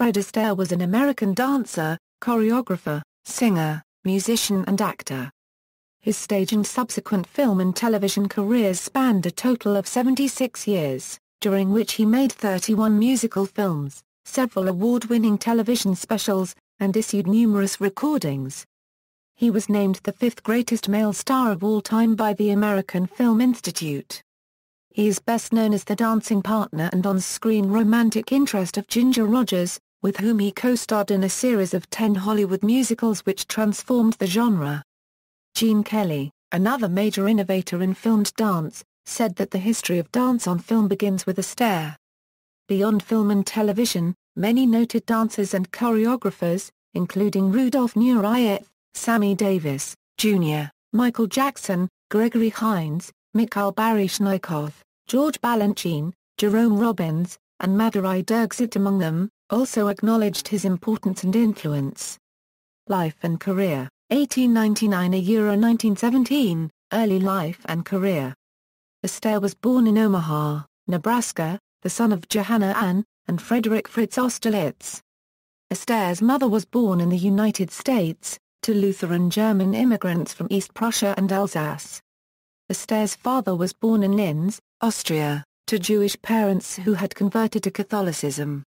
Fred Astaire was an American dancer, choreographer, singer, musician and actor. His stage and subsequent film and television careers spanned a total of 76 years, during which he made 31 musical films, several award-winning television specials, and issued numerous recordings. He was named the fifth greatest male star of all time by the American Film Institute. He is best known as the dancing partner and on-screen romantic interest of Ginger Rogers, with whom he co-starred in a series of 10 Hollywood musicals which transformed the genre. Gene Kelly, another major innovator in filmed dance, said that the history of dance on film begins with Astaire. Beyond film and television, many noted dancers and choreographers, including Rudolf Nureyev, Sammy Davis, Jr., Michael Jackson, Gregory Hines, Mikhail Baryshnikov, George Balanchine, Jerome Robbins, and Madhuri Dixit among them, also acknowledged his importance and influence. Life and career, 1899–1917, early life and career. Astaire was born in Omaha, Nebraska, the son of Johanna Ann and Frederick Fritz Austerlitz. Astaire's mother was born in the United States, to Lutheran German immigrants from East Prussia and Alsace. Astaire's father was born in Linz, Austria, to Jewish parents who had converted to Catholicism.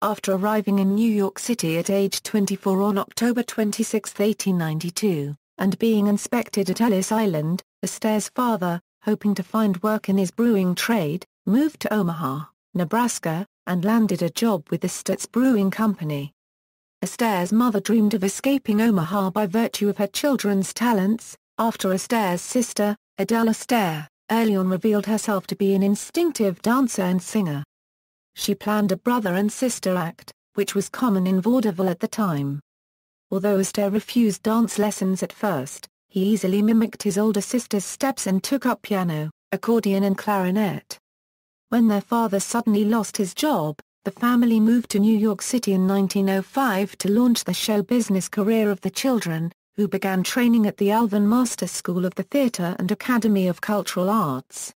After arriving in New York City at age 24 on October 26, 1892, and being inspected at Ellis Island, Astaire's father, hoping to find work in his brewing trade, moved to Omaha, Nebraska, and landed a job with the Stutz Brewing Company. Astaire's mother dreamed of escaping Omaha by virtue of her children's talents. After Astaire's sister, Adele Astaire, early on revealed herself to be an instinctive dancer and singer. She planned a brother and sister act, which was common in vaudeville at the time. Although Astaire refused dance lessons at first, he easily mimicked his older sister's steps and took up piano, accordion and clarinet. When their father suddenly lost his job, the family moved to New York City in 1905 to launch the show business career of the children, who began training at the Alvin Master School of the Theatre and Academy of Cultural Arts.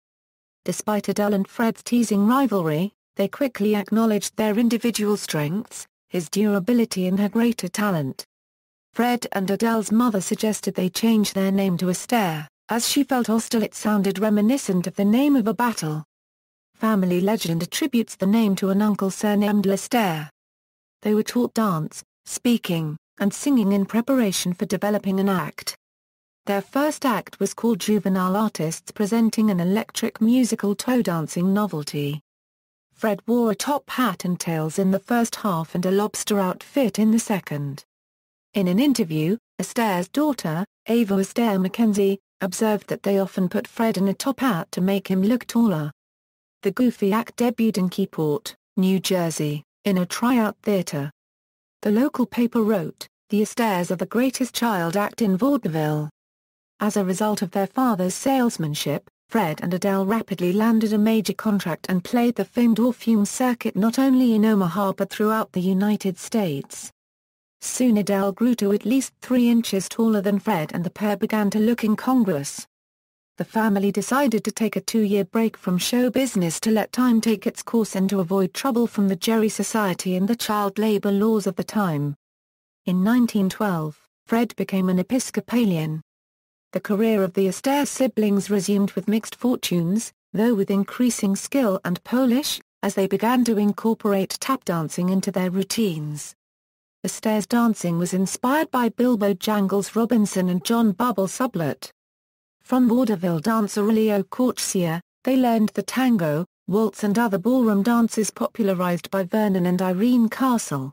Despite Adele and Fred's teasing rivalry, they quickly acknowledged their individual strengths, his durability and her greater talent. Fred and Adele's mother suggested they change their name to Astaire, as she felt Austerlitz sounded reminiscent of the name of a battle. Family legend attributes the name to an uncle surnamed Astaire. They were taught dance, speaking, and singing in preparation for developing an act. Their first act was called Juvenile Artists Presenting an Electric Musical Toe Dancing Novelty. Fred wore a top hat and tails in the first half and a lobster outfit in the second. In an interview, Astaire's daughter, Ava Astaire Mackenzie, observed that they often put Fred in a top hat to make him look taller. The Goofy act debuted in Keyport, New Jersey, in a tryout theater. The local paper wrote, "The Astaires are the greatest child act in vaudeville." As a result of their father's salesmanship, Fred and Adele rapidly landed a major contract and played the famed Orpheum circuit not only in Omaha but throughout the United States. Soon Adele grew to at least 3 inches taller than Fred and the pair began to look incongruous. The family decided to take a 2-year break from show business to let time take its course and to avoid trouble from the Gerry Society and the child labor laws of the time. In 1912, Fred became an Episcopalian. The career of the Astaire siblings resumed with mixed fortunes, though with increasing skill and polish, as they began to incorporate tap dancing into their routines. Astaire's dancing was inspired by Bilbo Jangles Robinson and John Bubble Sublette. From vaudeville dancer Leo Corchia, they learned the tango, waltz and other ballroom dances popularized by Vernon and Irene Castle.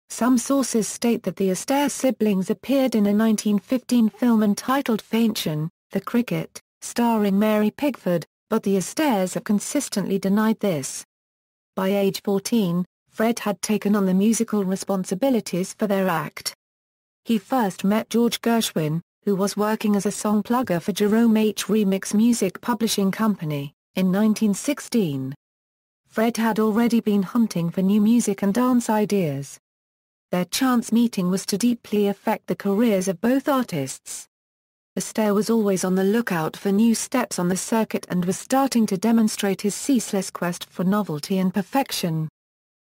Some sources state that the Astaire siblings appeared in a 1915 film entitled Finian, The Cricket, starring Mary Pickford, but the Astaires have consistently denied this. By age 14, Fred had taken on the musical responsibilities for their act. He first met George Gershwin, who was working as a song plugger for Jerome H. Remix Music Publishing Company, in 1916. Fred had already been hunting for new music and dance ideas. Their chance meeting was to deeply affect the careers of both artists. Astaire was always on the lookout for new steps on the circuit and was starting to demonstrate his ceaseless quest for novelty and perfection.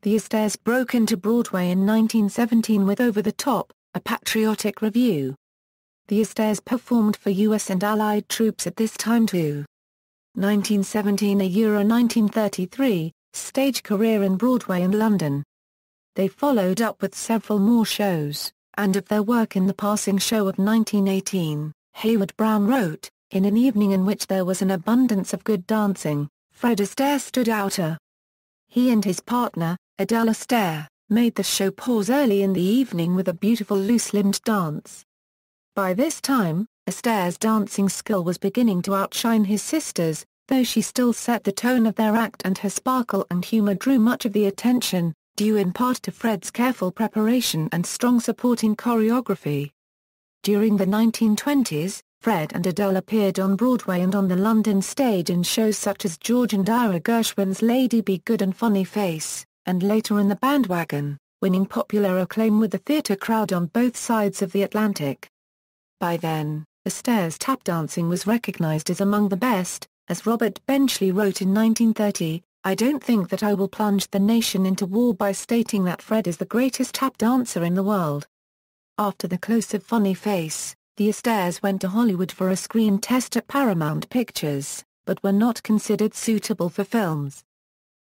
The Astaires broke into Broadway in 1917 with Over the Top, a patriotic revue. The Astaires performed for U.S. and Allied troops at this time too. 1917 Euro 1933, stage career in Broadway and London. They followed up with several more shows, and of their work in The Passing Show of 1918, Hayward Brown wrote, "In an evening in which there was an abundance of good dancing, Fred Astaire stood out. He and his partner, Adele Astaire, made the show pause early in the evening with a beautiful loose-limbed dance." By this time, Astaire's dancing skill was beginning to outshine his sister's, though she still set the tone of their act, and her sparkle and humor drew much of the attention, due in part to Fred's careful preparation and strong supporting choreography. During the 1920s, Fred and Adele appeared on Broadway and on the London stage in shows such as George and Ira Gershwin's Lady Be Good and Funny Face, and later in The Bandwagon, winning popular acclaim with the theatre crowd on both sides of the Atlantic. By then, Astaire's tap dancing was recognized as among the best, as Robert Benchley wrote in 1930, "I don't think that I will plunge the nation into war by stating that Fred is the greatest tap dancer in the world." After the close of Funny Face, the Astaires went to Hollywood for a screen test at Paramount Pictures, but were not considered suitable for films.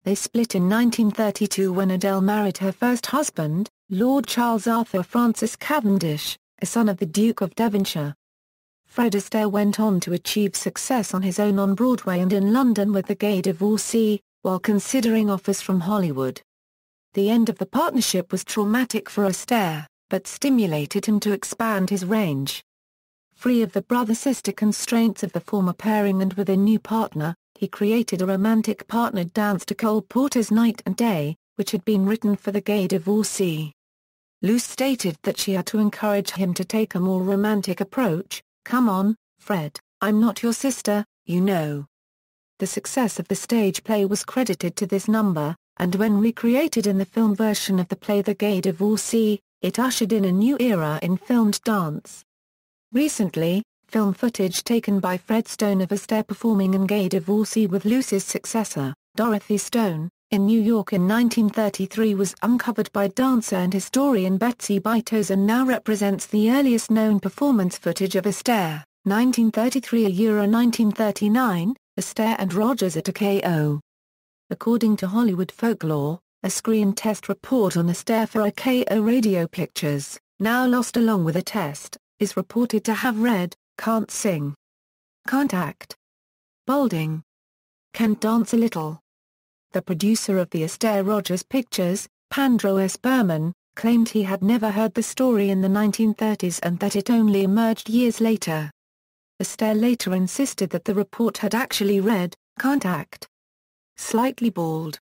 They split in 1932 when Adele married her first husband, Lord Charles Arthur Francis Cavendish, a son of the Duke of Devonshire. Fred Astaire went on to achieve success on his own on Broadway and in London with The Gay Divorcee, while considering offers from Hollywood. The end of the partnership was traumatic for Astaire, but stimulated him to expand his range. Free of the brother-sister constraints of the former pairing and with a new partner, he created a romantic partnered dance to Cole Porter's Night and Day, which had been written for The Gay Divorcee. Luce stated that she had to encourage him to take a more romantic approach. "Come on, Fred, I'm not your sister, you know." The success of the stage play was credited to this number, and when recreated in the film version of the play The Gay Divorcee, it ushered in a new era in filmed dance. Recently, film footage taken by Fred Stone of Astaire performing in Gay Divorcee with Luce's successor, Dorothy Stone, in New York in 1933 was uncovered by dancer and historian Betsy Bytos and now represents the earliest known performance footage of Astaire, 1933 Euro 1939, Astaire and Rogers at a KO. According to Hollywood Folklore, a screen test report on Astaire for a KO radio pictures, now lost along with a test, is reported to have read, "Can't sing. Can't act. Balding. Can't dance a little." The producer of the Astaire Rogers pictures, Pandro S. Berman, claimed he had never heard the story in the 1930s and that it only emerged years later. Astaire later insisted that the report had actually read, "Can't act. Slightly bald.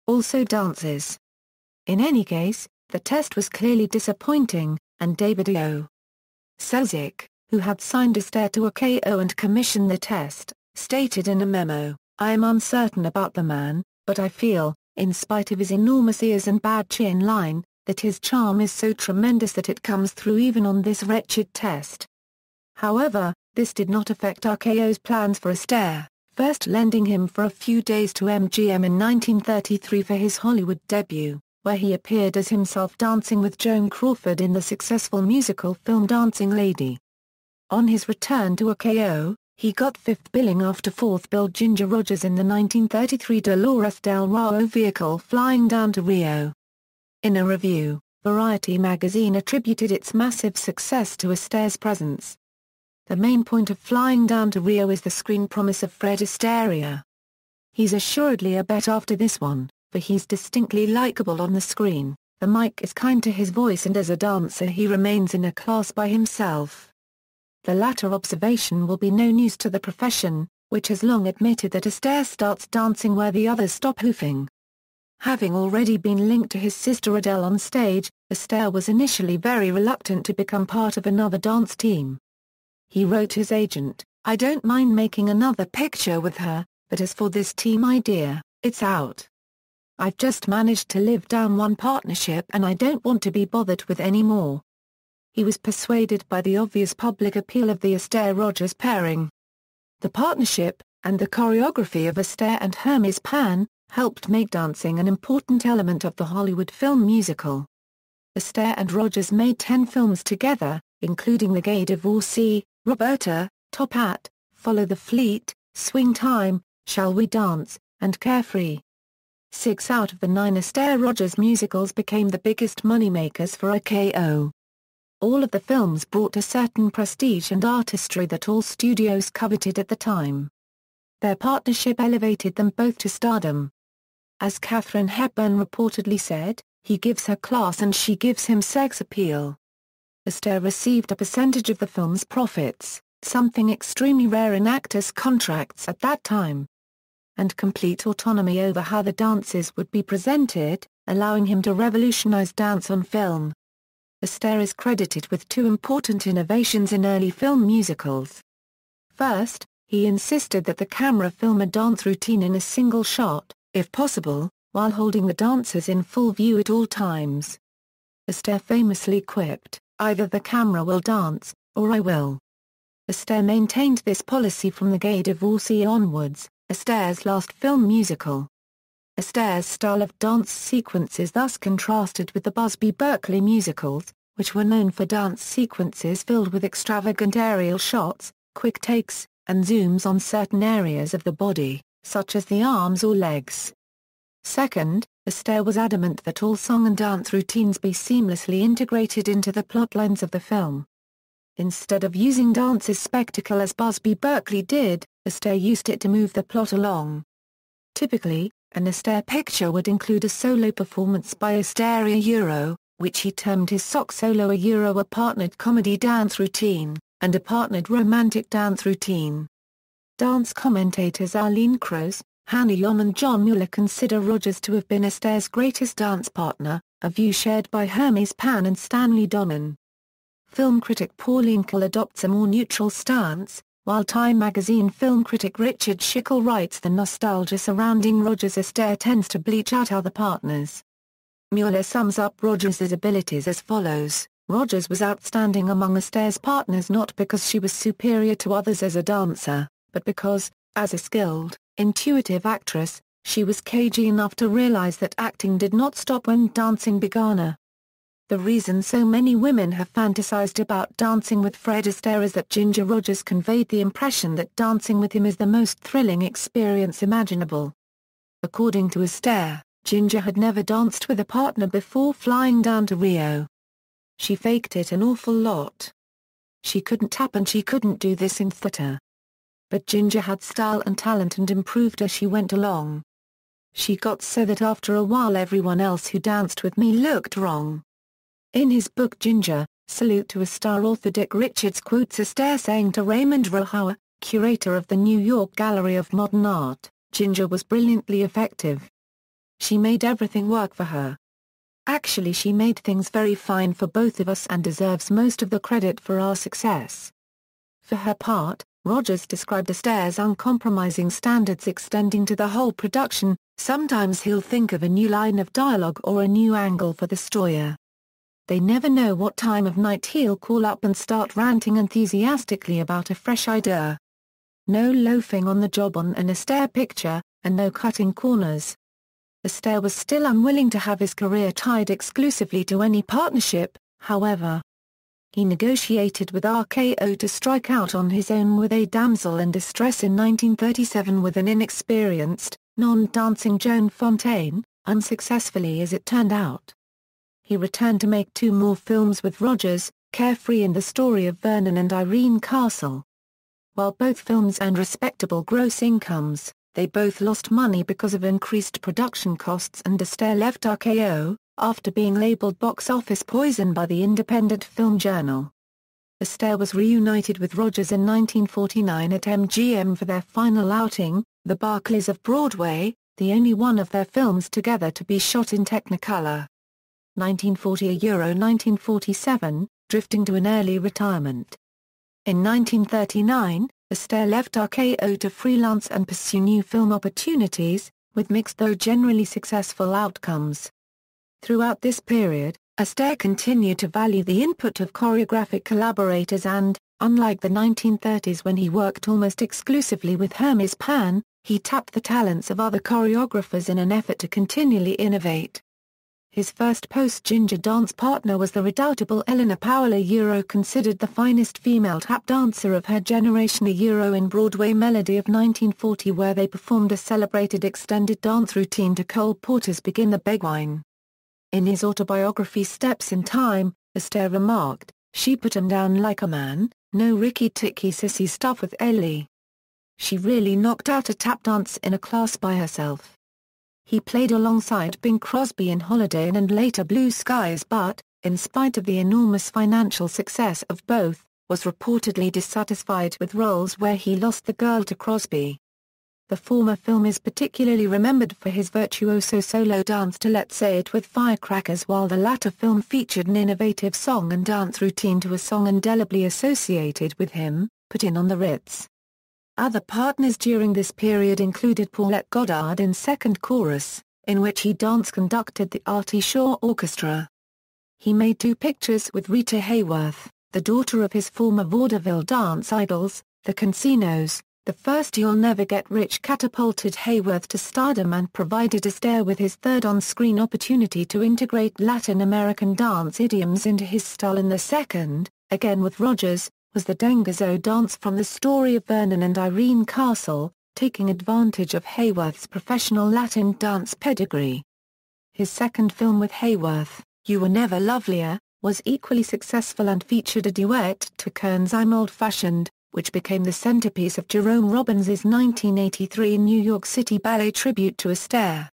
Also dances." In any case, the test was clearly disappointing, and David O. Selznick, who had signed Astaire to a KO and commissioned the test, stated in a memo, "I am uncertain about the man, but I feel, in spite of his enormous ears and bad chin line, that his charm is so tremendous that it comes through even on this wretched test." However, this did not affect RKO's plans for Astaire, first lending him for a few days to MGM in 1933 for his Hollywood debut, where he appeared as himself dancing with Joan Crawford in the successful musical film Dancing Lady. On his return to RKO, he got fifth billing after fourth billed Ginger Rogers in the 1933 Dolores del Rio vehicle Flying Down to Rio. In a review, Variety magazine attributed its massive success to Astaire's presence. "The main point of Flying Down to Rio is the screen promise of Fred Astaire. He's assuredly a bet after this one, for he's distinctly likable on the screen, the mic is kind to his voice and as a dancer he remains in a class by himself." The latter observation will be no news to the profession, which has long admitted that Astaire starts dancing where the others stop hoofing. Having already been linked to his sister Adele on stage, Astaire was initially very reluctant to become part of another dance team. He wrote his agent, "I don't mind making another picture with her, but as for this team idea, it's out. I've just managed to live down one partnership and I don't want to be bothered with any more." He was persuaded by the obvious public appeal of the Astaire-Rogers pairing. The partnership, and the choreography of Astaire and Hermes Pan, helped make dancing an important element of the Hollywood film musical. Astaire and Rogers made 10 films together, including The Gay Divorcee, Roberta, Top Hat, Follow the Fleet, Swing Time, Shall We Dance, and Carefree. 6 out of the 9 Astaire-Rogers musicals became the biggest moneymakers for RKO. All of the films brought a certain prestige and artistry that all studios coveted at the time. Their partnership elevated them both to stardom. As Katharine Hepburn reportedly said, "He gives her class and she gives him sex appeal." Astaire received a percentage of the film's profits, something extremely rare in actors' contracts at that time, and complete autonomy over how the dances would be presented, allowing him to revolutionize dance on film. Astaire is credited with 2 important innovations in early film musicals. First, he insisted that the camera film a dance routine in a single shot, if possible, while holding the dancers in full view at all times. Astaire famously quipped, "Either the camera will dance, or I will." Astaire maintained this policy from The Gay Divorcee onwards, Astaire's last film musical. Astaire's style of dance sequences thus contrasted with the Busby Berkeley musicals, which were known for dance sequences filled with extravagant aerial shots, quick takes, and zooms on certain areas of the body, such as the arms or legs. Second, Astaire was adamant that all song and dance routines be seamlessly integrated into the plotlines of the film. Instead of using dance as spectacle as Busby Berkeley did, Astaire used it to move the plot along. Typically, an Astaire picture would include a solo performance by Astaire, which he termed his sock solo, a partnered comedy dance routine, and a partnered romantic dance routine. Dance commentators Arlene Krause, Hannah Yom and John Mueller consider Rogers to have been Astaire's greatest dance partner, a view shared by Hermes Pan and Stanley Donen. Film critic Pauline Kael adopts a more neutral stance, while Time magazine film critic Richard Schickel writes the nostalgia surrounding Rogers-Astaire tends to bleach out other partners. Mueller sums up Rogers' abilities as follows: "Rogers was outstanding among Astaire's partners not because she was superior to others as a dancer, but because, as a skilled, intuitive actress, she was cagey enough to realize that acting did not stop when dancing began." The reason so many women have fantasized about dancing with Fred Astaire is that Ginger Rogers conveyed the impression that dancing with him is the most thrilling experience imaginable. According to Astaire, Ginger had never danced with a partner before flying down to Rio. She faked it an awful lot. She couldn't tap and she couldn't do this in theater. But Ginger had style and talent and improved as she went along. She got so that after a while everyone else who danced with me looked wrong. In his book Ginger, Salute to a Star, author Dick Richards quotes Astaire saying to Raymond Rohauer, curator of the New York Gallery of Modern Art, "Ginger was brilliantly effective. She made everything work for her. Actually, she made things very fine for both of us and deserves most of the credit for our success." For her part, Rogers described Astaire's uncompromising standards extending to the whole production. "Sometimes he'll think of a new line of dialogue or a new angle for the story. They never know what time of night he'll call up and start ranting enthusiastically about a fresh idea. No loafing on the job on an Astaire picture, and no cutting corners." Astaire was still unwilling to have his career tied exclusively to any partnership, however. He negotiated with RKO to strike out on his own with A Damsel in Distress in 1937 with an inexperienced, non-dancing Joan Fontaine, unsuccessfully as it turned out. He returned to make 2 more films with Rogers, Carefree and The Story of Vernon and Irene Castle. While both films earned respectable gross incomes, they both lost money because of increased production costs, and Astaire left RKO, after being labeled box office poison by the Independent Film Journal. Astaire was reunited with Rogers in 1949 at MGM for their final outing, The Barclays of Broadway, the only one of their films together to be shot in Technicolor. 1940–1947, drifting to an early retirement. In 1939, Astaire left RKO to freelance and pursue new film opportunities, with mixed though generally successful outcomes. Throughout this period, Astaire continued to value the input of choreographic collaborators and, unlike the 1930s when he worked almost exclusively with Hermes Pan, he tapped the talents of other choreographers in an effort to continually innovate. His first post-Ginger dance partner was the redoubtable Eleanor Powell, considered the finest female tap dancer of her generation, in Broadway Melody of 1940, where they performed a celebrated extended dance routine to Cole Porter's Begin the Begwine. In his autobiography Steps in Time, Astaire remarked, "She put him down like a man, no ricky-ticky sissy stuff with Ellie. She really knocked out a tap dance in a class by herself." He played alongside Bing Crosby in Holiday Inn and later Blue Skies but, in spite of the enormous financial success of both, was reportedly dissatisfied with roles where he lost the girl to Crosby. The former film is particularly remembered for his virtuoso solo dance to Let's Say It with Firecrackers, while the latter film featured an innovative song and dance routine to a song indelibly associated with him, Put In on the Ritz. Other partners during this period included Paulette Goddard in Second Chorus, in which he dance-conducted the Artie Shaw Orchestra. He made 2 pictures with Rita Hayworth, the daughter of his former vaudeville dance idols, the Consinos. The first You'll Never Get Rich catapulted Hayworth to stardom and provided Astaire with his third on-screen opportunity to integrate Latin American dance idioms into his style, and the second, again with Rogers, was the Dengazo dance from The Story of Vernon and Irene Castle, taking advantage of Hayworth's professional Latin dance pedigree. His second film with Hayworth, You Were Never Lovelier, was equally successful and featured a duet to Kern's I'm Old Fashioned, which became the centerpiece of Jerome Robbins's 1983 New York City Ballet tribute to Astaire.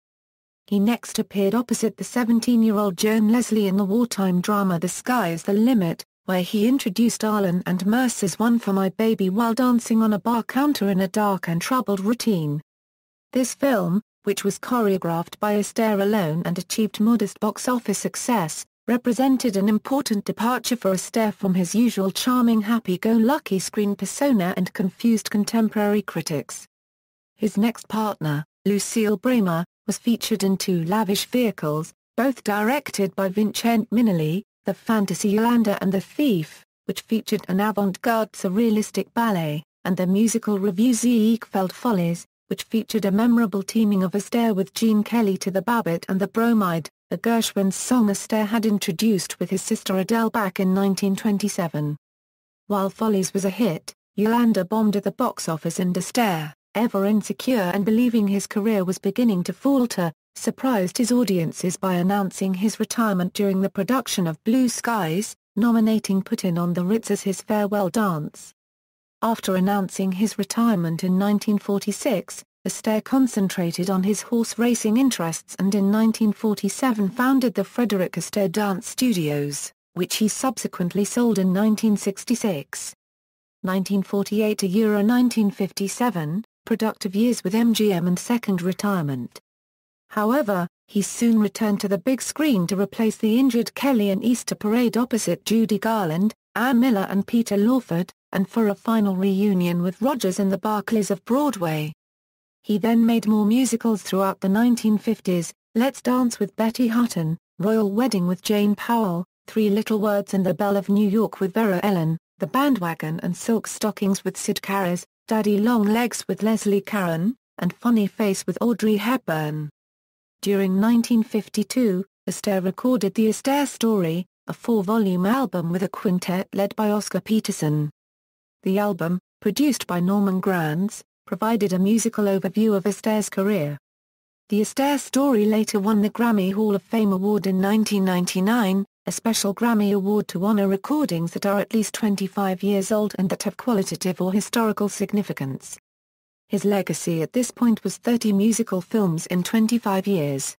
He next appeared opposite the 17-year-old Joan Leslie in the wartime drama The Sky's the Limit, where he introduced Arlen and Mercer's One for My Baby while dancing on a bar counter in a dark and troubled routine. This film, which was choreographed by Astaire alone and achieved modest box office success, represented an important departure for Astaire from his usual charming happy-go-lucky screen persona and confused contemporary critics. His next partner, Lucille Bramer, was featured in 2 lavish vehicles, both directed by Vincent Minnelli, The Fantasy Yolanda and The Thief, which featured an avant-garde surrealistic ballet, and the musical revue Ziegfeld Follies, which featured a memorable teaming of Astaire with Gene Kelly to The Babbitt and the Bromide, a Gershwin's song Astaire had introduced with his sister Adele back in 1927. While Follies was a hit, Yolanda bombed at the box office, and Astaire, ever insecure and believing his career was beginning to falter, surprised his audiences by announcing his retirement during the production of Blue Skies, nominating Put In on the Ritz as his farewell dance. After announcing his retirement in 1946, Astaire concentrated on his horse racing interests and in 1947 founded the Frederick Astaire Dance Studios, which he subsequently sold in 1966. 1948 to 1957, productive years with MGM and second retirement. However, he soon returned to the big screen to replace the injured Kelly in Easter Parade opposite Judy Garland, Ann Miller and Peter Lawford, and for a final reunion with Rogers in the Barclays of Broadway. He then made more musicals throughout the 1950s, Let's Dance with Betty Hutton, Royal Wedding with Jane Powell, Three Little Words and The Belle of New York with Vera Ellen, The Bandwagon and Silk Stockings with Sid Caras, Daddy Long Legs with Leslie Caron, and Funny Face with Audrey Hepburn. During 1952, Astaire recorded The Astaire Story, a 4-volume album with a quintet led by Oscar Peterson. The album, produced by Norman Granz, provided a musical overview of Astaire's career. The Astaire Story later won the Grammy Hall of Fame Award in 1999, a special Grammy Award to honor recordings that are at least 25 years old and that have qualitative or historical significance. His legacy at this point was 30 musical films in 25 years.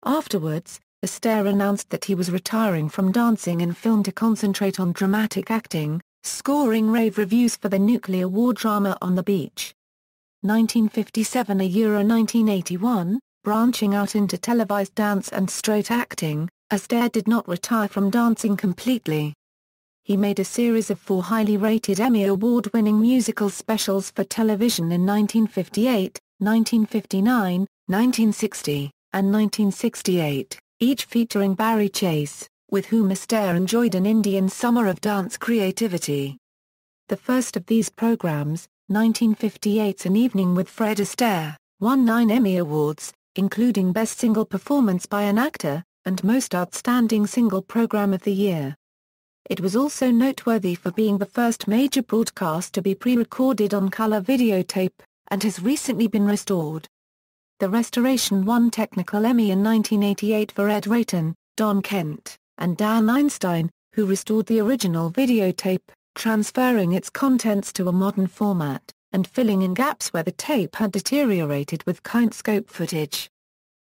Afterwards, Astaire announced that he was retiring from dancing in film to concentrate on dramatic acting, scoring rave reviews for the nuclear war drama On the Beach. 1957 to 1981, branching out into televised dance and straight acting, Astaire did not retire from dancing completely. He made a series of 4 highly rated Emmy Award-winning musical specials for television in 1958, 1959, 1960, and 1968, each featuring Barry Chase, with whom Astaire enjoyed an Indian summer of dance creativity. The first of these programs, 1958's An Evening with Fred Astaire, won 9 Emmy Awards, including Best Single Performance by an Actor, and Most Outstanding Single Program of the Year. It was also noteworthy for being the first major broadcast to be pre-recorded on color videotape, and has recently been restored. The restoration won Technical Emmy in 1988 for Ed Rayton, Don Kent, and Dan Einstein, who restored the original videotape, transferring its contents to a modern format, and filling in gaps where the tape had deteriorated with Kinescope footage.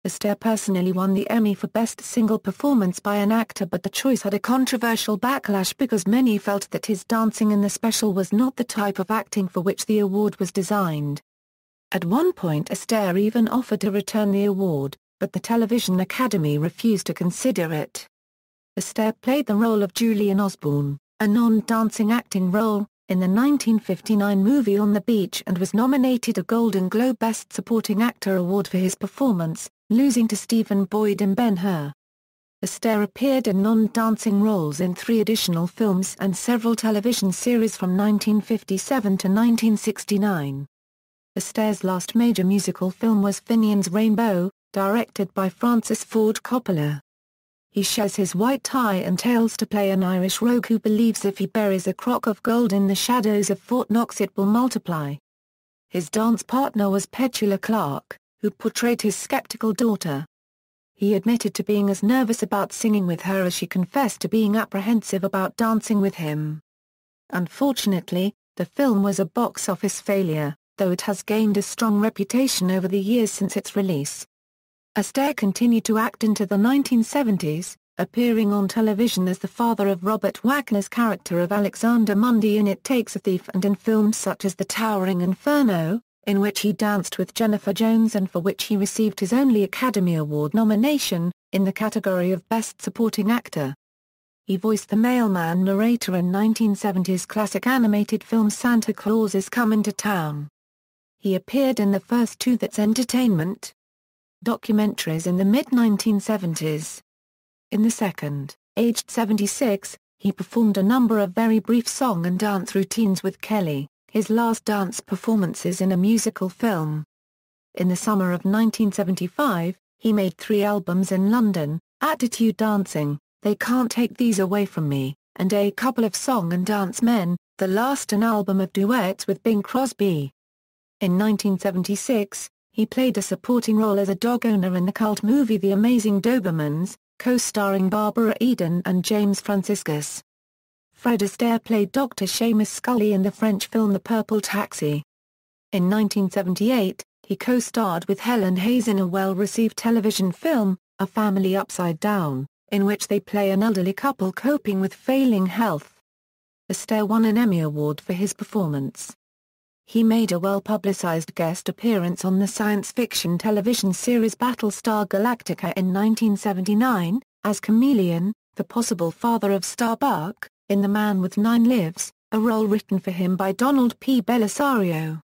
Astaire personally won the Emmy for Best Single Performance by an Actor, but the choice had a controversial backlash because many felt that his dancing in the special was not the type of acting for which the award was designed. At one point Astaire even offered to return the award, but the Television Academy refused to consider it. Astaire played the role of Julian Osborne, a non-dancing acting role, in the 1959 movie On the Beach, and was nominated a Golden Globe Best Supporting Actor award for his performance, losing to Stephen Boyd in Ben-Hur. Astaire appeared in non-dancing roles in 3 additional films and several television series from 1957 to 1969. Astaire's last major musical film was Finian's Rainbow, directed by Francis Ford Coppola. He shares his white tie and tails to play an Irish rogue who believes if he buries a crock of gold in the shadows of Fort Knox it will multiply. His dance partner was Petula Clark, who portrayed his skeptical daughter. He admitted to being as nervous about singing with her as she confessed to being apprehensive about dancing with him. Unfortunately, the film was a box office failure, though it has gained a strong reputation over the years since its release. Astaire continued to act into the 1970s, appearing on television as the father of Robert Wagner's character of Alexander Mundy in It Takes a Thief and in films such as The Towering Inferno, in which he danced with Jennifer Jones and for which he received his only Academy Award nomination, in the category of Best Supporting Actor. He voiced the mailman narrator in 1970s classic animated film Santa Claus is Comin' to Town. He appeared in the first 2 That's Entertainment documentaries in the mid-1970s. In the second, aged 76, he performed a number of very brief song and dance routines with Kelly, his last dance performances in a musical film. In the summer of 1975, he made 3 albums in London, Attitude Dancing, They Can't Take These Away From Me, and A Couple of Song and Dance Men, the last an album of duets with Bing Crosby. In 1976, he played a supporting role as a dog owner in the cult movie The Amazing Dobermans, co-starring Barbara Eden and James Franciscus. Fred Astaire played Dr. Seamus Scully in the French film The Purple Taxi. In 1978, he co-starred with Helen Hayes in a well-received television film, A Family Upside Down, in which they play an elderly couple coping with failing health. Astaire won an Emmy Award for his performance. He made a well-publicized guest appearance on the science fiction television series Battlestar Galactica in 1979, as Chameleon, the possible father of Starbuck, in The Man with 9 Lives, a role written for him by Donald P. Bellisario.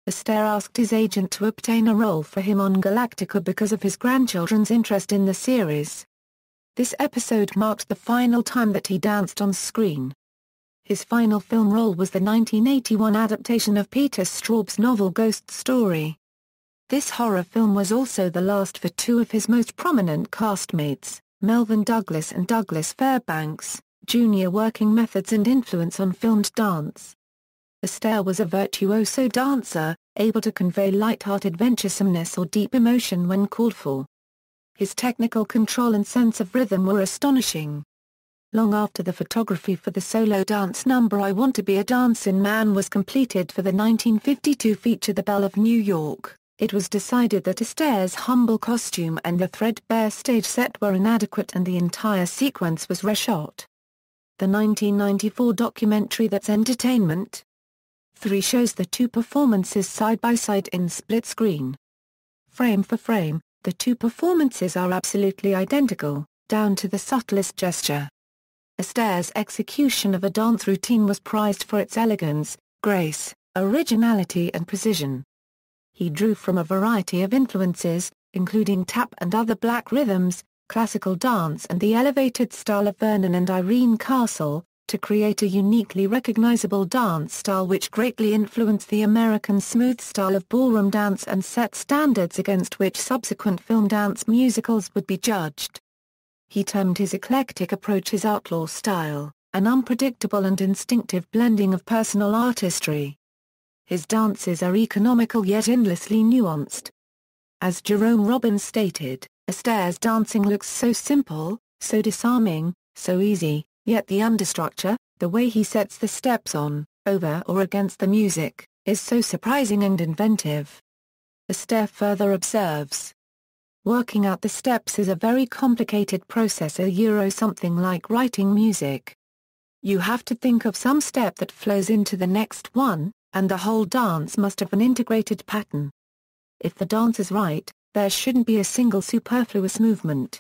Astaire asked his agent to obtain a role for him on Galactica because of his grandchildren's interest in the series. This episode marked the final time that he danced on screen. His final film role was the 1981 adaptation of Peter Straub's novel Ghost Story. This horror film was also the last for 2 of his most prominent castmates, Melvyn Douglas and Douglas Fairbanks, Jr. Working methods and influence on filmed dance. Astaire was a virtuoso dancer, able to convey light-hearted venturesomeness or deep emotion when called for. His technical control and sense of rhythm were astonishing. Long after the photography for the solo dance number I Want to Be a Dancin' Man was completed for the 1952 feature The Belle of New York, it was decided that Astaire's humble costume and the threadbare stage set were inadequate and the entire sequence was reshot. The 1994 documentary That's Entertainment 3 shows the 2 performances side by side in split screen. Frame for frame, the 2 performances are absolutely identical, down to the subtlest gesture. Astaire's execution of a dance routine was prized for its elegance, grace, originality and precision. He drew from a variety of influences, including tap and other black rhythms, classical dance and the elevated style of Vernon and Irene Castle, to create a uniquely recognizable dance style which greatly influenced the American smooth style of ballroom dance and set standards against which subsequent film dance musicals would be judged. He termed his eclectic approach his outlaw style, an unpredictable and instinctive blending of personal artistry. His dances are economical yet endlessly nuanced. As Jerome Robbins stated, Astaire's dancing looks so simple, so disarming, so easy, yet the understructure, the way he sets the steps on, over or against the music, is so surprising and inventive. Astaire further observes, working out the steps is a very complicated process, something like writing music. You have to think of some step that flows into the next one, and the whole dance must have an integrated pattern. If the dance is right, there shouldn't be a single superfluous movement.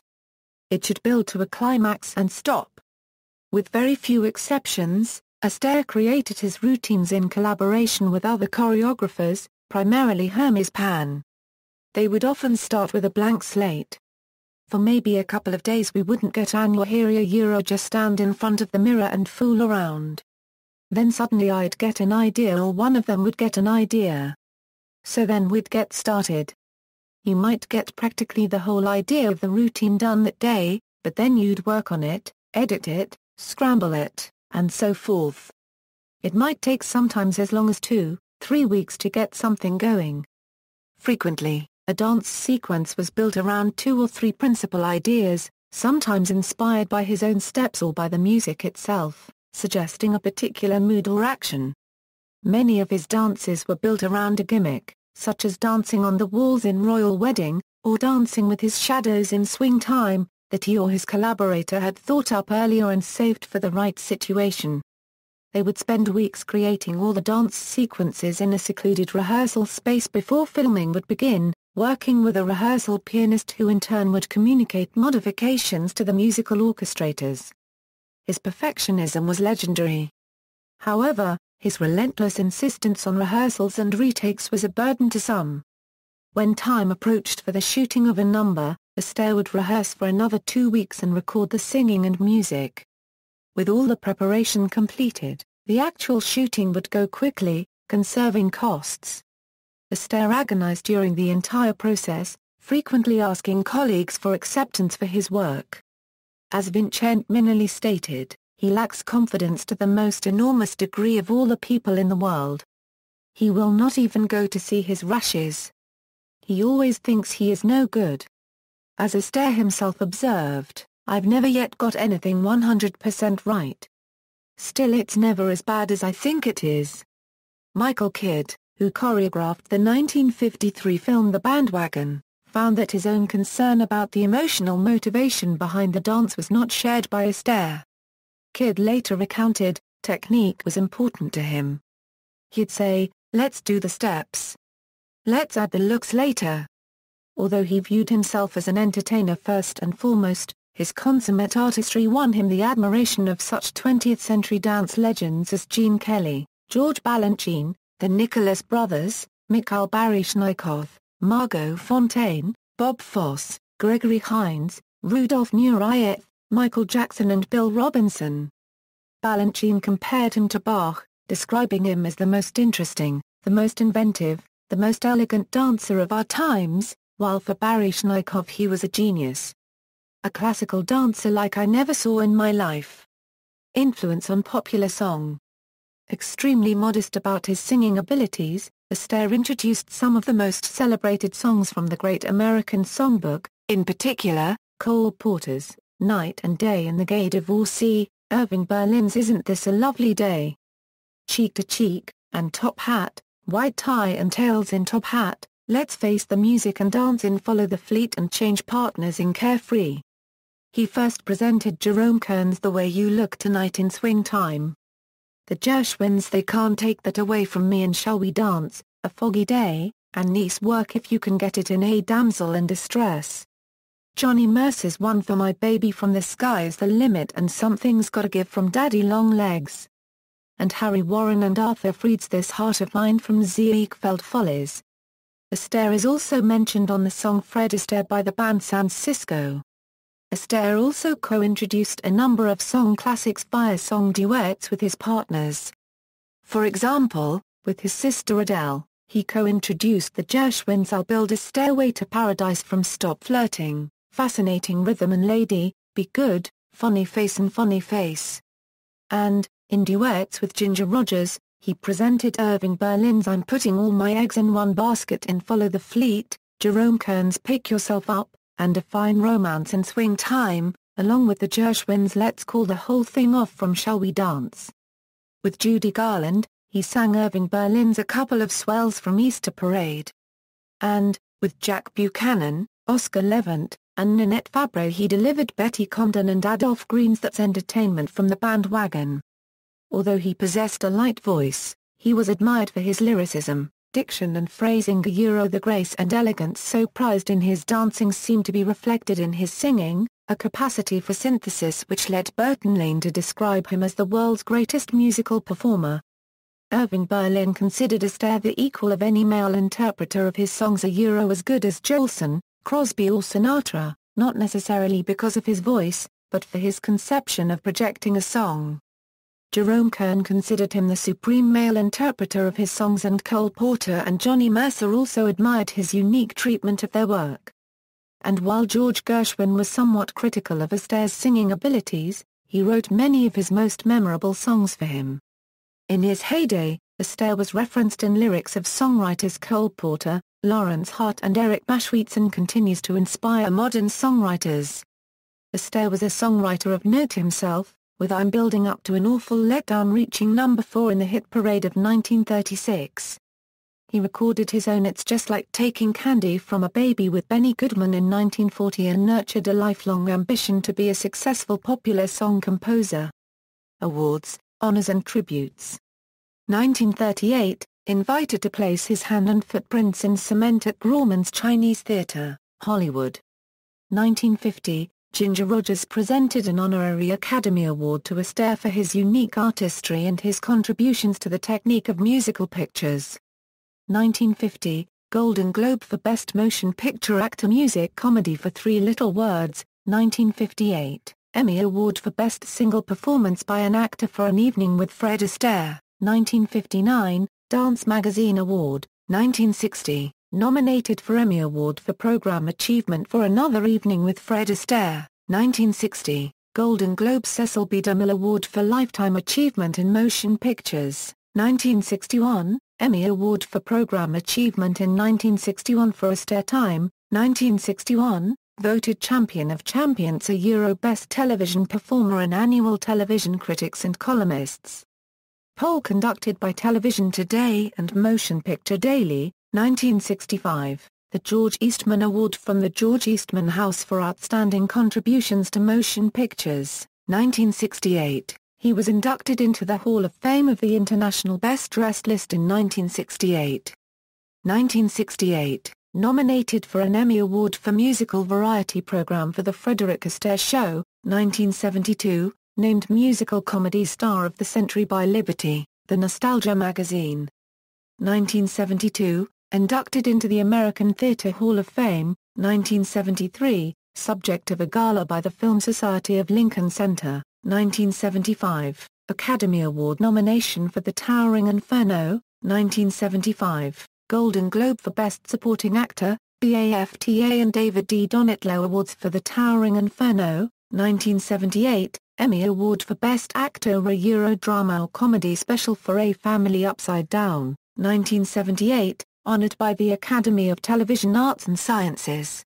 It should build to a climax and stop. With very few exceptions, Astaire created his routines in collaboration with other choreographers, primarily Hermes Pan. They would often start with a blank slate. For maybe a couple of days we wouldn't get Anya here, just stand in front of the mirror and fool around. Then suddenly I'd get an idea or one of them would get an idea. So then we'd get started. You might get practically the whole idea of the routine done that day, but then you'd work on it, edit it, scramble it, and so forth. It might take sometimes as long as 2-3 weeks to get something going. Frequently, a dance sequence was built around 2 or 3 principal ideas, sometimes inspired by his own steps or by the music itself, suggesting a particular mood or action. Many of his dances were built around a gimmick, such as dancing on the walls in Royal Wedding, or dancing with his shadows in Swing Time, that he or his collaborator had thought up earlier and saved for the right situation. They would spend weeks creating all the dance sequences in a secluded rehearsal space before filming would begin, working with a rehearsal pianist who in turn would communicate modifications to the musical orchestrators. His perfectionism was legendary. However, his relentless insistence on rehearsals and retakes was a burden to some. When time approached for the shooting of a number, Astaire would rehearse for another 2 weeks and record the singing and music. With all the preparation completed, the actual shooting would go quickly, conserving costs. Astaire agonized during the entire process, frequently asking colleagues for acceptance for his work. As Vincent Minnelli stated, he lacks confidence to the most enormous degree of all the people in the world. He will not even go to see his rushes. He always thinks he is no good. As Astaire himself observed, "I've never yet got anything 100% right. Still it's never as bad as I think it is." Michael Kidd, who choreographed the 1953 film The Bandwagon, found that his own concern about the emotional motivation behind the dance was not shared by Astaire. Kidd later recounted, technique was important to him. He'd say, "Let's do the steps. Let's add the looks later." Although he viewed himself as an entertainer first and foremost, his consummate artistry won him the admiration of such 20th-century dance legends as Gene Kelly, George Balanchine, the Nicholas Brothers, Mikhail Baryshnikov, Margot Fonteyn, Bob Fosse, Gregory Hines, Rudolf Nureyev, Michael Jackson and Bill Robinson. Balanchine compared him to Bach, describing him as the most interesting, the most inventive, the most elegant dancer of our times, while for Baryshnikov he was a genius. A classical dancer like I never saw in my life. Influence on popular song. Extremely modest about his singing abilities, Astaire introduced some of the most celebrated songs from the Great American Songbook, in particular, Cole Porter's Night and Day and the Gay Divorcee, Irving Berlin's Isn't This a Lovely Day, Cheek to Cheek, and Top Hat, White Tie and Tails in Top Hat, Let's Face the Music and Dance in Follow the Fleet and Change Partners in Carefree. He first presented Jerome Kern's The Way You Look Tonight in Swing Time. The Gershwins' They Can't Take That Away From Me and Shall We Dance, A Foggy Day, and Nice Work If You Can Get It in A Damsel in Distress. Johnny Mercer's One for My Baby from The Sky's the Limit and Something's Gotta Give from Daddy Long Legs. And Harry Warren and Arthur Freed's This Heart of Mine from Ziegfeld Follies. Astaire is also mentioned on the song Fred Astaire by the band San Cisco. Astaire also co-introduced a number of song classics via song duets with his partners. For example, with his sister Adele, he co-introduced the Gershwins' I'll Build a Stairway to Paradise from Stop Flirting, Fascinating Rhythm and Lady, Be Good, Funny Face and Funny Face. And, in duets with Ginger Rogers, he presented Irving Berlin's I'm Putting All My Eggs in One Basket and Follow the Fleet, Jerome Kern's Pick Yourself Up, and A Fine Romance in Swing Time, along with the Gershwins' Let's Call the Whole Thing Off from Shall We Dance. With Judy Garland, he sang Irving Berlin's A Couple of Swells from Easter Parade. And, with Jack Buchanan, Oscar Levant, and Nanette Fabre he delivered Betty Comden and Adolph Green's That's Entertainment from the Bandwagon. Although he possessed a light voice, he was admired for his lyricism, diction and phrasing. The grace and elegance so prized in his dancing seemed to be reflected in his singing, a capacity for synthesis which led Burton Lane to describe him as the world's greatest musical performer. Irving Berlin considered Astaire the equal of any male interpreter of his songs as good as Jolson, Crosby or Sinatra, not necessarily because of his voice, but for his conception of projecting a song. Jerome Kern considered him the supreme male interpreter of his songs, and Cole Porter and Johnny Mercer also admired his unique treatment of their work. And while George Gershwin was somewhat critical of Astaire's singing abilities, he wrote many of his most memorable songs for him. In his heyday, Astaire was referenced in lyrics of songwriters Cole Porter, Lawrence Hart and Eric Maschwitz, and continues to inspire modern songwriters. Astaire was a songwriter of note himself, with I'm Building Up to an Awful Letdown reaching number 4 in the hit parade of 1936. He recorded his own It's Just Like Taking Candy from a Baby with Benny Goodman in 1940 and nurtured a lifelong ambition to be a successful popular song composer. Awards, honors and tributes. 1938, invited to place his hand and footprints in cement at Grauman's Chinese Theatre, Hollywood. 1950, Ginger Rogers presented an honorary Academy Award to Astaire for his unique artistry and his contributions to the technique of musical pictures. 1950, Golden Globe for Best Motion Picture Actor Music Comedy for Three Little Words. 1958, Emmy Award for Best Single Performance by an Actor for An Evening with Fred Astaire. 1959, Dance Magazine Award. 1960, nominated for Emmy Award for Program Achievement for Another Evening with Fred Astaire. 1960, Golden Globe Cecil B. DeMille Award for Lifetime Achievement in Motion Pictures. 1961, Emmy Award for Program Achievement in 1961 for Astaire Time. 1961, voted Champion of Champions a Best Television Performer and Annual Television Critics and Columnists poll conducted by Television Today and Motion Picture Daily. 1965, the George Eastman Award from the George Eastman House for Outstanding Contributions to Motion Pictures. 1968, he was inducted into the Hall of Fame of the International Best Dressed list in 1968. 1968, nominated for an Emmy Award for Musical Variety Program for The Frederick Astaire Show. 1972, named Musical Comedy Star of the Century by Liberty, the Nostalgia magazine. 1972, inducted into the American Theatre Hall of Fame. 1973, subject of a gala by the Film Society of Lincoln Center. 1975, Academy Award nomination for The Towering Inferno. 1975, Golden Globe for Best Supporting Actor, BAFTA and David D. Donatello Awards for The Towering Inferno. 1978, Emmy Award for Best Actor Drama or Comedy Special for A Family Upside Down. 1978, honored by the Academy of Television Arts and Sciences.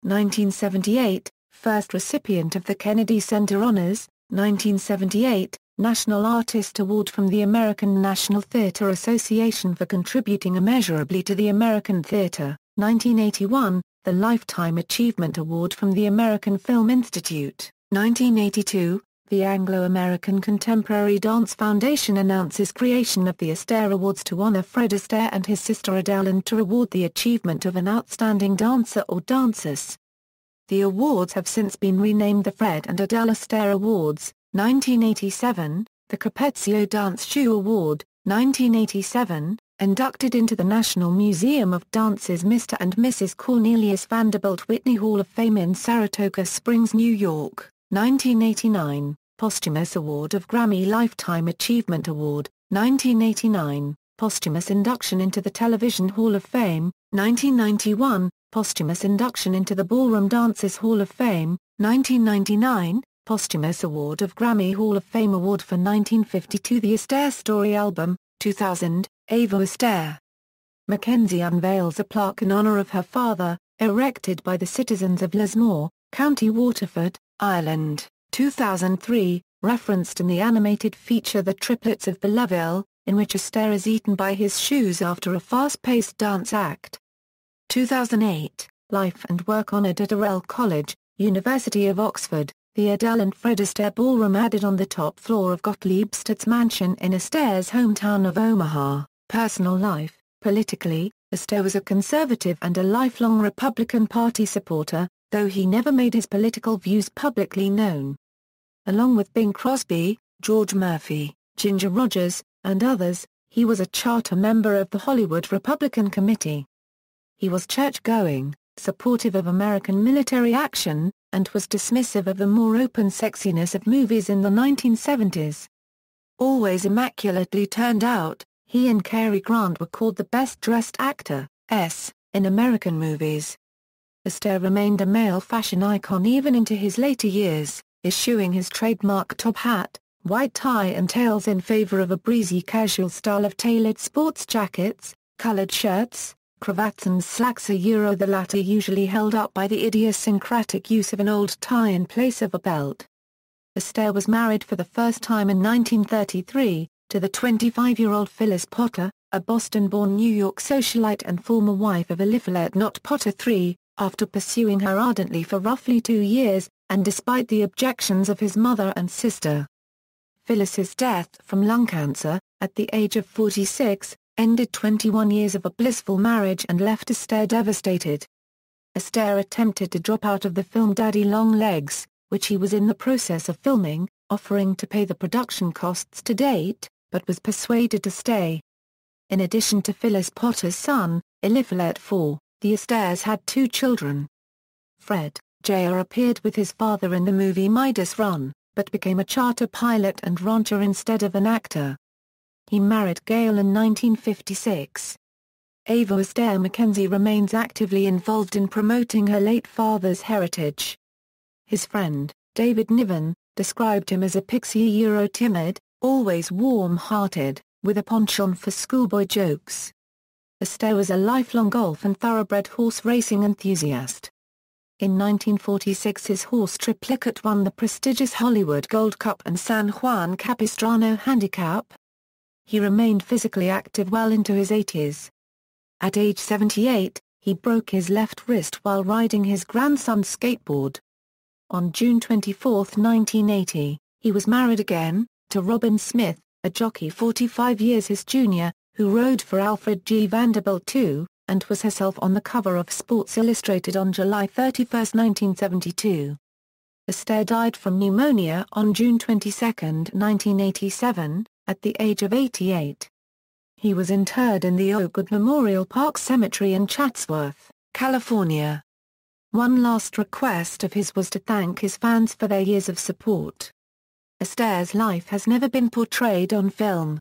1978, first recipient of the Kennedy Center Honors. 1978, National Artist Award from the American National Theatre Association for contributing immeasurably to the American theatre. 1981, the Lifetime Achievement Award from the American Film Institute. 1982, the Anglo-American Contemporary Dance Foundation announces creation of the Astaire Awards to honor Fred Astaire and his sister Adele and to reward the achievement of an outstanding dancer or dancers. The awards have since been renamed the Fred and Adele Astaire Awards. 1987, the Capezio Dance Shoe Award. 1987, Inducted into the National Museum of Dance's Mr. and Mrs. Cornelius Vanderbilt Whitney Hall of Fame in Saratoga Springs, New York, 1989. Posthumous award of Grammy Lifetime Achievement Award, 1989. Posthumous induction into the Television Hall of Fame, 1991. Posthumous induction into the Ballroom Dancers Hall of Fame, 1999. Posthumous award of Grammy Hall of Fame Award for 1952. The Astaire Story Album, 2000. Ava Astaire. Mackenzie unveils a plaque in honor of her father, erected by the citizens of Lismore, County Waterford, Ireland, 2003, referenced in the animated feature The Triplets of Belleville, in which Astaire is eaten by his shoes after a fast-paced dance act. 2008, Life and Work honored at Oriel College, University of Oxford, the Adele and Fred Astaire Ballroom added on the top floor of Gottlieb Stadt's mansion in Astaire's hometown of Omaha. Personal life. Politically, Astaire was a conservative and a lifelong Republican Party supporter, though he never made his political views publicly known. Along with Bing Crosby, George Murphy, Ginger Rogers, and others, he was a charter member of the Hollywood Republican Committee. He was church-going, supportive of American military action, and was dismissive of the more open sexiness of movies in the 1970s. Always immaculately turned out, he and Cary Grant were called the best-dressed actor, in American movies. Astaire remained a male fashion icon even into his later years, eschewing his trademark top hat, white tie and tails in favor of a breezy casual style of tailored sports jackets, colored shirts, cravats and slacks, the latter usually held up by the idiosyncratic use of an old tie in place of a belt. Astaire was married for the first time in 1933, to the 25-year-old Phyllis Potter, a Boston-born New York socialite and former wife of Eliphalet Not Potter III, after pursuing her ardently for roughly 2 years, and despite the objections of his mother and sister. Phyllis's death from lung cancer, at the age of 46, ended 21 years of a blissful marriage and left Astaire devastated. Astaire attempted to drop out of the film Daddy Long Legs, which he was in the process of filming, offering to pay the production costs to date, but was persuaded to stay. In addition to Phyllis Potter's son, Eliphalet IV, the Astaires had 2 children. Fred, Jr. appeared with his father in the movie Midas Run, but became a charter pilot and rancher instead of an actor. He married Gail in 1956. Ava Astaire Mackenzie remains actively involved in promoting her late father's heritage. His friend, David Niven, described him as a pixie timid, always warm-hearted, with a penchant for schoolboy jokes. Astaire was a lifelong golf and thoroughbred horse racing enthusiast. In 1946 his horse Triplicate won the prestigious Hollywood Gold Cup and San Juan Capistrano Handicap. He remained physically active well into his 80s. At age 78, he broke his left wrist while riding his grandson's skateboard. On June 24, 1980, he was married again, to Robin Smith, a jockey 45 years his junior, who rode for Alfred G. Vanderbilt II, and was herself on the cover of Sports Illustrated on July 31, 1972. Astaire died from pneumonia on June 22, 1987, at the age of 88. He was interred in the Oakwood Memorial Park Cemetery in Chatsworth, California. One last request of his was to thank his fans for their years of support. Astaire's life has never been portrayed on film.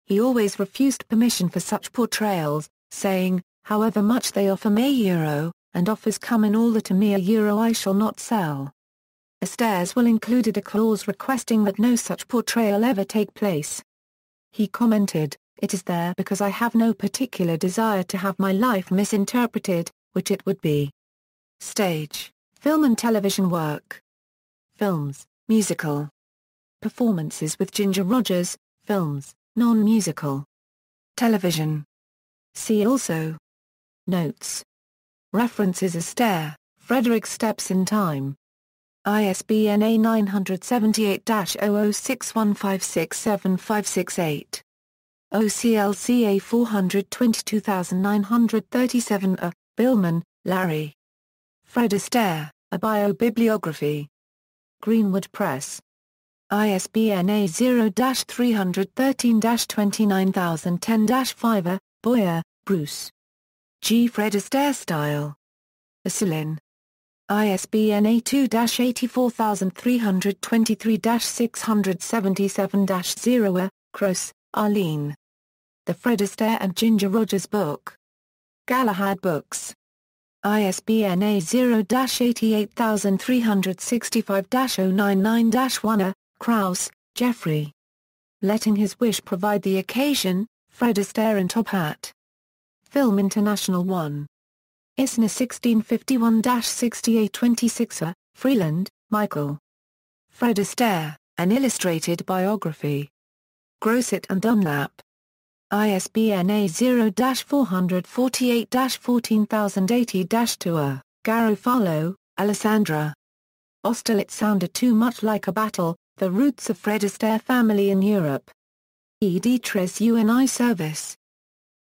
He always refused permission for such portrayals, saying, "However much they offer me and offers come in all that to me I shall not sell." Astaire's will included a clause requesting that no such portrayal ever take place. He commented, "It is there because I have no particular desire to have my life misinterpreted, which it would be." Stage, film and television work. Films, musical. Performances with Ginger Rogers, films, non-musical. Television. See also. Notes. References: Astaire, Frederick Steps in Time. ISBN A978-0061567568. OCLCA 422937 A. Billman, Larry. Fred Astaire, A Biobibliography. Greenwood Press. ISBN A0-313-29010-5 Boyer, Bruce. G. Fred Astaire Style. Asulin. ISBN A2-84323-677-0. Cross, Arlene. The Fred Astaire and Ginger Rogers Book. Galahad Books. ISBN A0-88365-099-1. Krauss, Jeffrey. Letting His Wish Provide the Occasion, Fred Astaire and Top Hat. Film International 1. ISNA 1651-6826. Freeland, Michael. Fred Astaire, An Illustrated Biography. Grosset and Dunlap. ISBN A0-448-14080-2. Garofalo, Alessandra. Austerlitz sounded too much like a battle, The Roots of Fred Astaire Family in Europe. E. Dietrich UNI Service.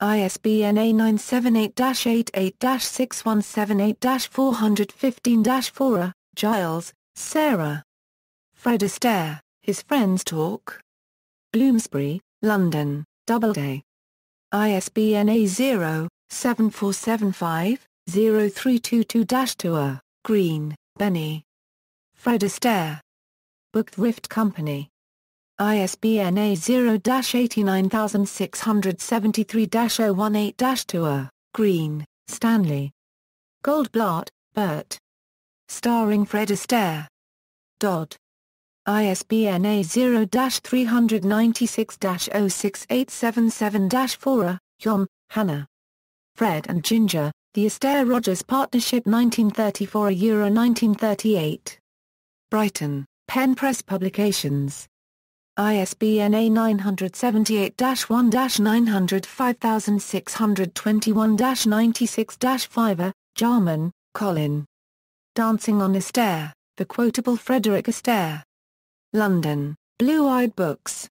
ISBN A978-88-6178-415-4. Giles, Sarah. Fred Astaire, His Friends Talk. Bloomsbury, London, Doubleday. ISBN A0-7475-0322-2. Green, Benny. Fred Astaire. Book Thrift Company. ISBN A0-89673-018-2. Green, Stanley. Goldblatt, Bert. Starring Fred Astaire. Dodd. ISBN A0-396-06877-4. John, Hannah. Fred and Ginger, The Astaire Rogers Partnership 1934 1938. Brighton, Pen Press Publications. ISBN A978-1-905621-96-5. Jarman, Colin. Dancing on Astaire, The Quotable Frederick Astaire. London, Blue-Eyed Books.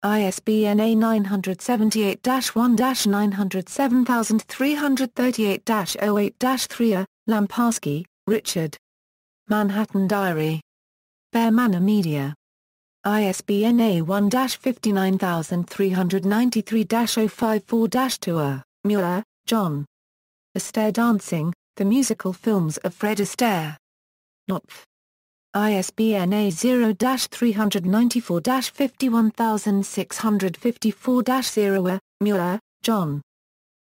ISBN A978-1-907338-08-3. Lamparski, Richard. Manhattan Diary. Bear Manor Media. ISBN A1-59393-054-2. Muir, John. Astaire Dancing, The Musical Films of Fred Astaire. Knopf. ISBN A0-394-51654-0. Muir, John.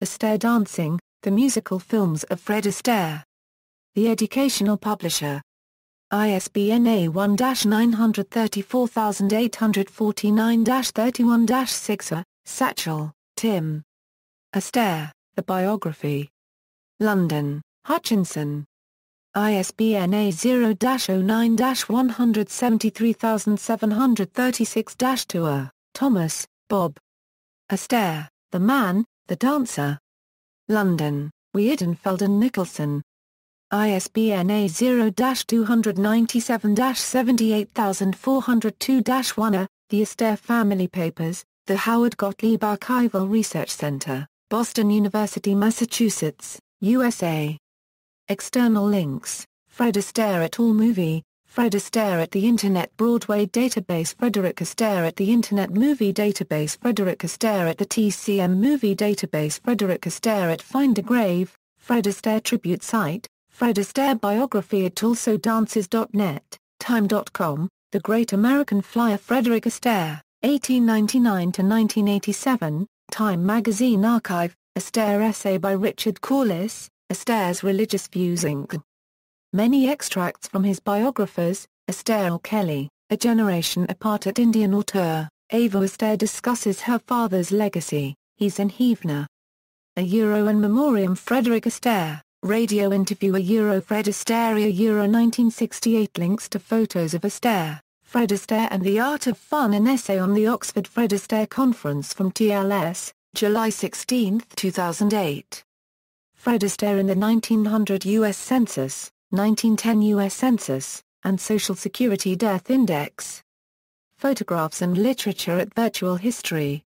Astaire Dancing, The Musical Films of Fred Astaire. The Educational Publisher. ISBN A1-934849-31-6. Satchel, Tim. Astaire, The Biography. London, Hutchinson. ISBN A0-09-173736-2. Thomas, Bob. Astaire, The Man, The Dancer. London, Weidenfeld and Nicholson. ISBN A0-297-78402-1. The Astaire Family Papers, The Howard Gottlieb Archival Research Center, Boston University, Massachusetts, USA. External links: Fred Astaire at AllMovie, Fred Astaire at the Internet Broadway Database, Frederick Astaire at the Internet Movie Database, Frederick Astaire at the TCM Movie Database, Frederick Astaire at Find a Grave, Fred Astaire Tribute Site, Fred Astaire Biography at AlsoDances.net, Time.com, The Great American Flyer, Frederick Astaire, 1899–1987, Time Magazine Archive, Astaire Essay by Richard Corliss, Astaire's Religious Views Inc. Many extracts from his biographers: Astaire Kelly, A Generation Apart at Indian Auteur, Ava Astaire discusses her father's legacy, He's in Heavner. A Euro in Memoriam Frederick Astaire, radio interview A Euro Fred Astaire A Euro 1968 links to photos of Astaire, Fred Astaire and the Art of Fun, an essay on the Oxford Fred Astaire Conference from TLS, July 16, 2008. Fred Astaire in the 1900 U.S. Census, 1910 U.S. Census, and Social Security Death Index. Photographs and Literature at Virtual History,